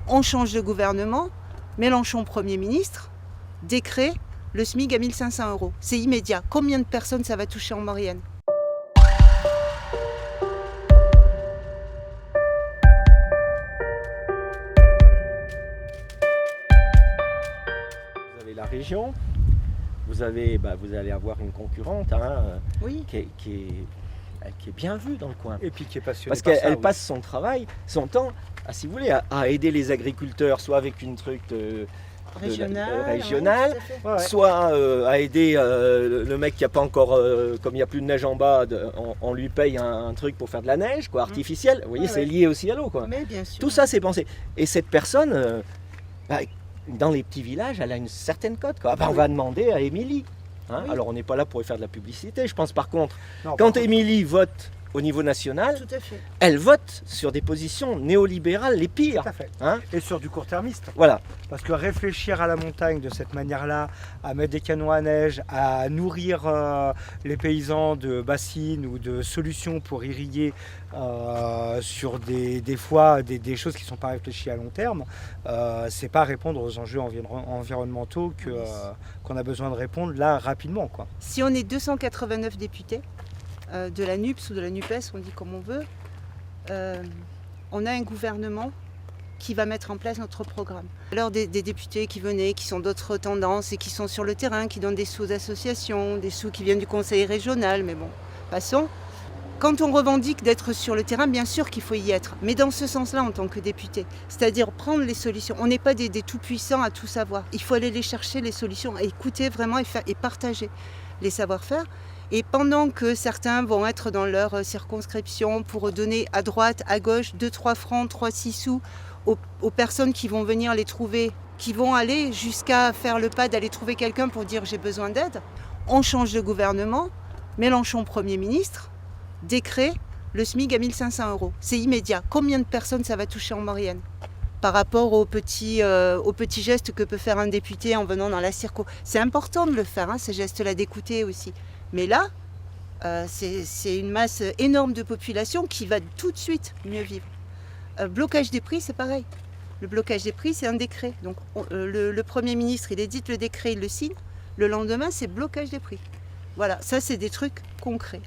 On change de gouvernement, Mélenchon Premier ministre, décret, le SMIC à 1 500 €. C'est immédiat. Combien de personnes ça va toucher en Maurienne ? Vous avez la région, vous allez avoir une concurrente Oui. qui est bien vue dans le coin. Et puis qui est passionnée Parce par ça, qu'elle oui. passe son travail, son temps, si vous voulez, à aider les agriculteurs, soit avec une truc régionale, ouais, tout à fait. Ouais, ouais. soit à aider le mec qui n'a pas encore, comme il n'y a plus de neige en bas, on lui paye un truc pour faire de la neige, quoi, artificielle. Vous voyez, Ouais, c'est ouais. lié aussi à l'eau, quoi. Mais bien sûr. Tout ça, c'est pensé. Et cette personne, dans les petits villages, elle a une certaine cote, quoi. On va demander à Émilie. Oui. Alors, on n'est pas là pour lui faire de la publicité. Je pense, par contre, Non, par quand contre, Émilie vote au niveau national, Tout à fait. elle vote sur des positions néolibérales les pires. tout à fait. Hein, Et sur du court-termiste. voilà. Parce que réfléchir à la montagne de cette manière-là, à mettre des canons à neige, à nourrir les paysans de bassines ou de solutions pour irriguer sur des fois des choses qui ne sont pas réfléchies à long terme, c'est pas répondre aux enjeux environnementaux qu'on a besoin de répondre là rapidement, quoi. Si on est 289 députés, de la NUPS ou de la NUPES, on dit comme on veut, on a un gouvernement qui va mettre en place notre programme. Alors des députés qui venaient, qui sont d'autres tendances et qui sont sur le terrain, qui donnent des sous d'associations, des sous qui viennent du conseil régional, mais bon, passons. Quand on revendique d'être sur le terrain, bien sûr qu'il faut y être, mais dans ce sens-là en tant que député, c'est-à-dire prendre les solutions. On n'est pas des tout-puissants à tout savoir. Il faut aller les chercher, les solutions, écouter vraiment et partager les savoir-faire. Et pendant que certains vont être dans leur circonscription pour donner à droite, à gauche, 2-3 francs, 3-6 sous aux personnes qui vont venir les trouver, qui vont aller jusqu'à faire le pas d'aller trouver quelqu'un pour dire j'ai besoin d'aide, on change de gouvernement, Mélenchon Premier ministre, décret, le SMIC à 1 500 €. C'est immédiat. Combien de personnes ça va toucher en Maurienne ? Par rapport aux petits gestes que peut faire un député en venant dans la circo. C'est important de le faire, ces gestes-là, d'écouter aussi. Mais là, c'est une masse énorme de population qui va tout de suite mieux vivre. Blocage des prix, c'est pareil. Le blocage des prix, c'est un décret. Donc le Premier ministre, il édite le décret, il le signe. Le lendemain, c'est blocage des prix. Voilà, ça c'est des trucs concrets.